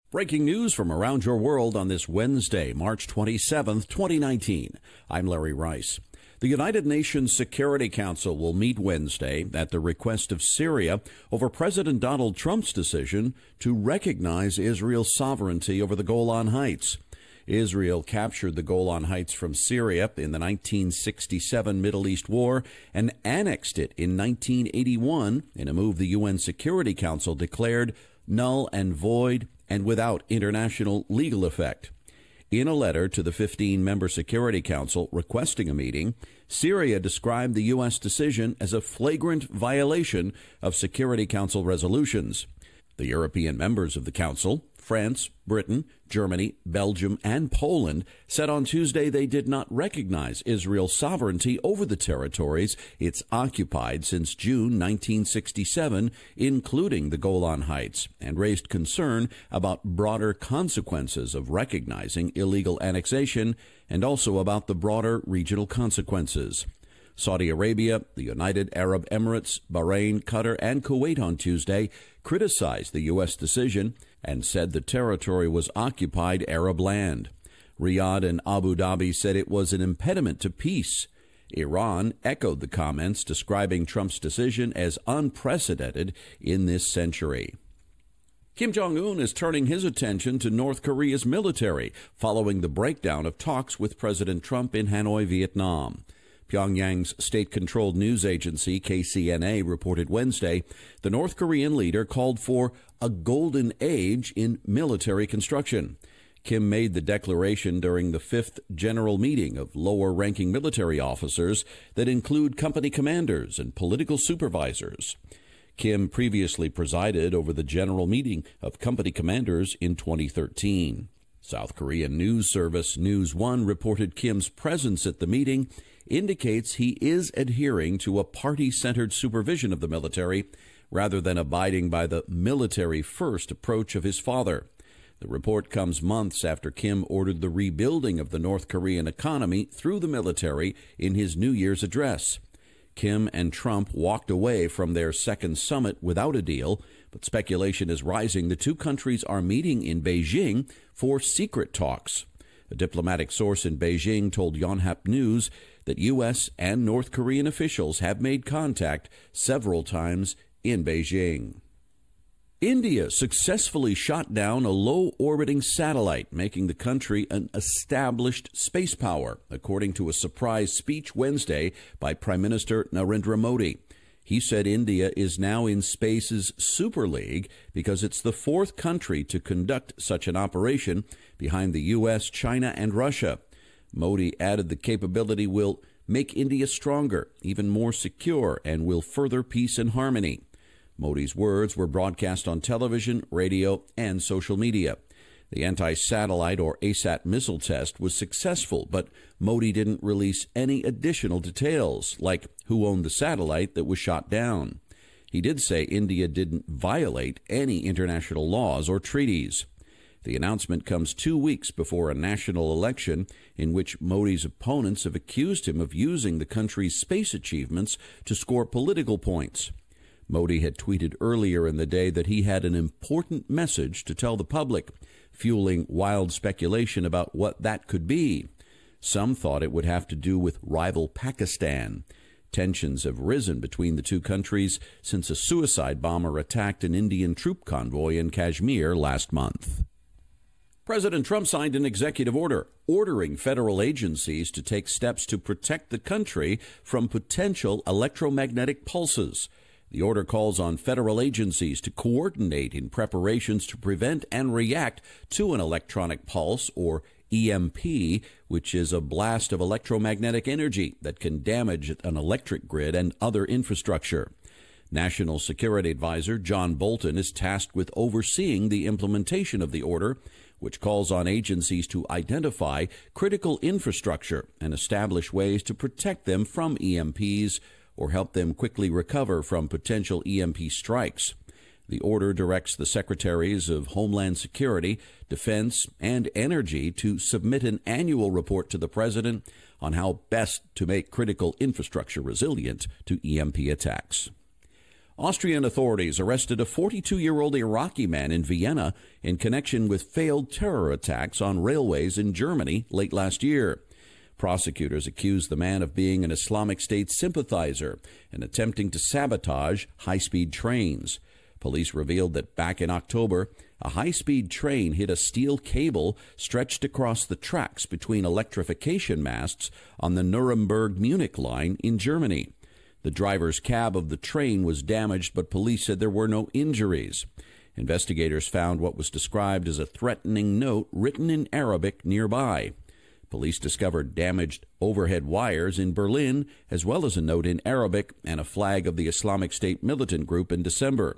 Breaking news from around your world on this Wednesday, March 27th, 2019. I'm Larry Rice. The United Nations Security Council will meet Wednesday at the request of Syria over President Donald Trump's decision to recognize Israel's sovereignty over the Golan Heights. Israel captured the Golan Heights from Syria in the 1967 Middle East War and annexed it in 1981 in a move the UN Security Council declared null and void and without international legal effect. In a letter to the 15-member Security Council requesting a meeting, Syria described the U.S. decision as a flagrant violation of Security Council resolutions. The European members of the Council, France, Britain, Germany, Belgium, and Poland, said on Tuesday they did not recognize Israel's sovereignty over the territories it's occupied since June 1967, including the Golan Heights, and raised concern about broader consequences of recognizing illegal annexation and also about the broader regional consequences. Saudi Arabia, the United Arab Emirates, Bahrain, Qatar, and Kuwait on Tuesday criticized the U.S. decision and said the territory was occupied Arab land. Riyadh and Abu Dhabi said it was an impediment to peace. Iran echoed the comments, describing Trump's decision as unprecedented in this century. Kim Jong-un is turning his attention to North Korea's military following the breakdown of talks with President Trump in Hanoi, Vietnam. Pyongyang's state-controlled news agency, KCNA, reported Wednesday the North Korean leader called for a golden age in military construction. Kim made the declaration during the fifth general meeting of lower-ranking military officers that include company commanders and political supervisors. Kim previously presided over the general meeting of company commanders in 2013. South Korean news service News One reported Kim's presence at the meeting indicates he is adhering to a party-centered supervision of the military rather than abiding by the military-first approach of his father. The report comes months after Kim ordered the rebuilding of the North Korean economy through the military in his New Year's address. Kim and Trump walked away from their second summit without a deal, but speculation is rising the two countries are meeting in Beijing for secret talks. A diplomatic source in Beijing told Yonhap News that U.S. and North Korean officials have made contact several times in Beijing. India successfully shot down a low-orbiting satellite, making the country an established space power, according to a surprise speech Wednesday by Prime Minister Narendra Modi. He said India is now in space's Super League because it's the fourth country to conduct such an operation behind the U.S., China, and Russia. Modi added the capability will make India stronger, even more secure, and will further peace and harmony. Modi's words were broadcast on television, radio, and social media. The anti-satellite or ASAT missile test was successful, but Modi didn't release any additional details, like who owned the satellite that was shot down. He did say India didn't violate any international laws or treaties. The announcement comes 2 weeks before a national election in which Modi's opponents have accused him of using the country's space achievements to score political points. Modi had tweeted earlier in the day that he had an important message to tell the public, fueling wild speculation about what that could be. Some thought it would have to do with rival Pakistan. Tensions have risen between the two countries since a suicide bomber attacked an Indian troop convoy in Kashmir last month. President Trump signed an executive order ordering federal agencies to take steps to protect the country from potential electromagnetic pulses. The order calls on federal agencies to coordinate in preparations to prevent and react to an electronic pulse, or EMP, which is a blast of electromagnetic energy that can damage an electric grid and other infrastructure. National Security Advisor John Bolton is tasked with overseeing the implementation of the order, which calls on agencies to identify critical infrastructure and establish ways to protect them from EMPs or help them quickly recover from potential EMP strikes. The order directs the Secretaries of Homeland Security, Defense, and Energy to submit an annual report to the President on how best to make critical infrastructure resilient to EMP attacks. Austrian authorities arrested a 42-year-old Iraqi man in Vienna in connection with failed terror attacks on railways in Germany late last year. Prosecutors accused the man of being an Islamic State sympathizer and attempting to sabotage high-speed trains. Police revealed that back in October, a high-speed train hit a steel cable stretched across the tracks between electrification masts on the Nuremberg-Munich line in Germany. The driver's cab of the train was damaged, but police said there were no injuries. Investigators found what was described as a threatening note written in Arabic nearby. Police discovered damaged overhead wires in Berlin, as well as a note in Arabic and a flag of the Islamic State militant group in December.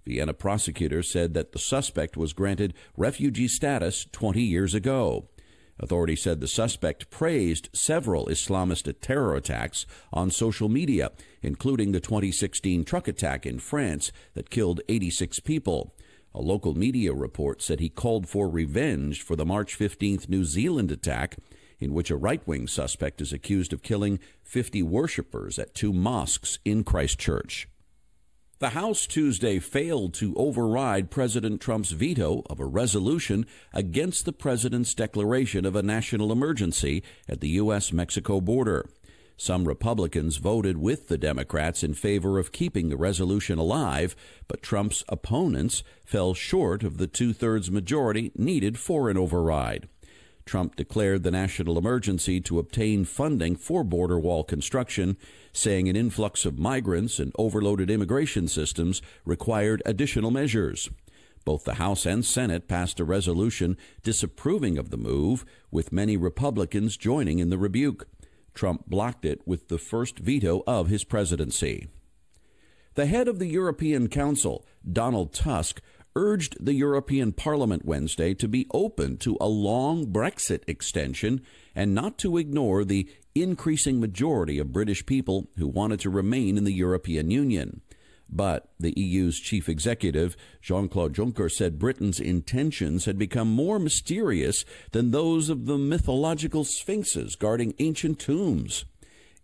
Vienna prosecutors said that the suspect was granted refugee status 20 years ago. Authorities said the suspect praised several Islamist terror attacks on social media, including the 2016 truck attack in France that killed 86 people. A local media report said he called for revenge for the March 15th New Zealand attack, in which a right-wing suspect is accused of killing 50 worshippers at 2 mosques in Christchurch. The House Tuesday failed to override President Trump's veto of a resolution against the president's declaration of a national emergency at the U.S.-Mexico border. Some Republicans voted with the Democrats in favor of keeping the resolution alive, but Trump's opponents fell short of the two-thirds majority needed for an override. Trump declared the national emergency to obtain funding for border wall construction, saying an influx of migrants and overloaded immigration systems required additional measures. Both the House and Senate passed a resolution disapproving of the move, with many Republicans joining in the rebuke. Trump blocked it with the first veto of his presidency. The head of the European Council, Donald Tusk, urged the European Parliament Wednesday to be open to a long Brexit extension and not to ignore the increasing majority of British people who wanted to remain in the European Union. But the EU's chief executive, Jean-Claude Juncker, said Britain's intentions had become more mysterious than those of the mythological sphinxes guarding ancient tombs.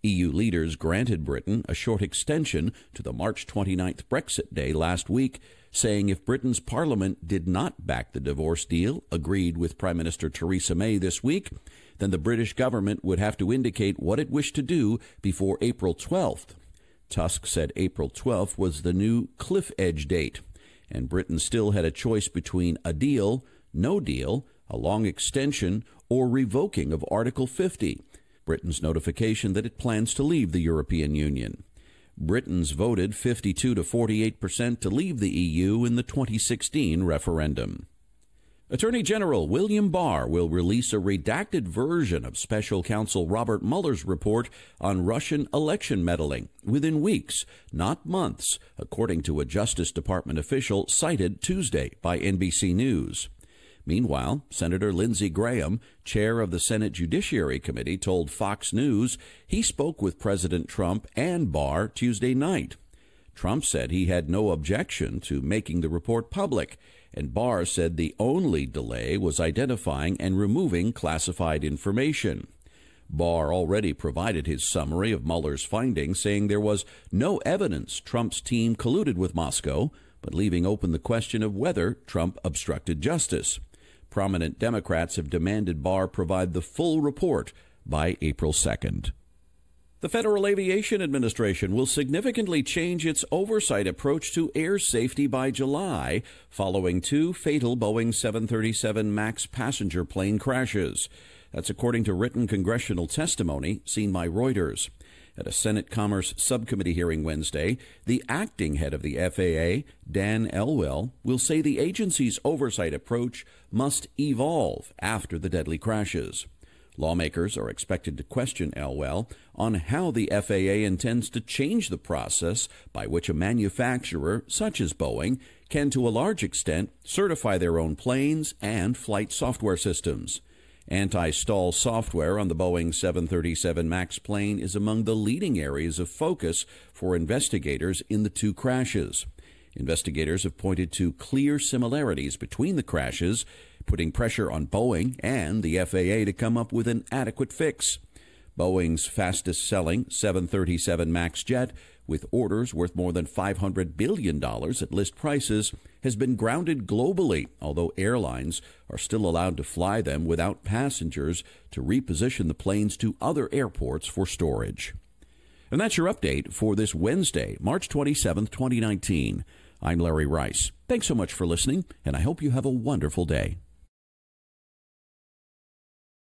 EU leaders granted Britain a short extension to the March 29th Brexit day last week, saying if Britain's parliament did not back the divorce deal agreed with Prime Minister Theresa May this week, then the British government would have to indicate what it wished to do before April 12th. Tusk said April 12th was the new cliff edge date, and Britain still had a choice between a deal, no deal, a long extension, or revoking of Article 50, Britain's notification that it plans to leave the European Union. Britons voted 52 to 48% to leave the EU in the 2016 referendum. Attorney General William Barr will release a redacted version of Special Counsel Robert Mueller's report on Russian election meddling within weeks, not months, according to a Justice Department official cited Tuesday by NBC News. Meanwhile, Senator Lindsey Graham, chair of the Senate Judiciary Committee, told Fox News he spoke with President Trump and Barr Tuesday night. Trump said he had no objection to making the report public, and Barr said the only delay was identifying and removing classified information. Barr already provided his summary of Mueller's findings, saying there was no evidence Trump's team colluded with Moscow, but leaving open the question of whether Trump obstructed justice. Prominent Democrats have demanded Barr provide the full report by April 2nd. The Federal Aviation Administration will significantly change its oversight approach to air safety by July, following 2 fatal Boeing 737 MAX passenger plane crashes. That's according to written congressional testimony seen by Reuters. At a Senate Commerce Subcommittee hearing Wednesday, the acting head of the FAA, Dan Elwell, will say the agency's oversight approach must evolve after the deadly crashes. Lawmakers are expected to question Elwell on how the FAA intends to change the process by which a manufacturer, such as Boeing, can to a large extent certify their own planes and flight software systems. Anti-stall software on the Boeing 737 MAX plane is among the leading areas of focus for investigators in the 2 crashes. Investigators have pointed to clear similarities between the crashes, putting pressure on Boeing and the FAA to come up with an adequate fix. Boeing's fastest-selling 737 MAX jet with orders worth more than $500 billion at list prices, has been grounded globally, although airlines are still allowed to fly them without passengers to reposition the planes to other airports for storage. And that's your update for this Wednesday, March 27th, 2019. I'm Larry Rice. Thanks so much for listening, and I hope you have a wonderful day.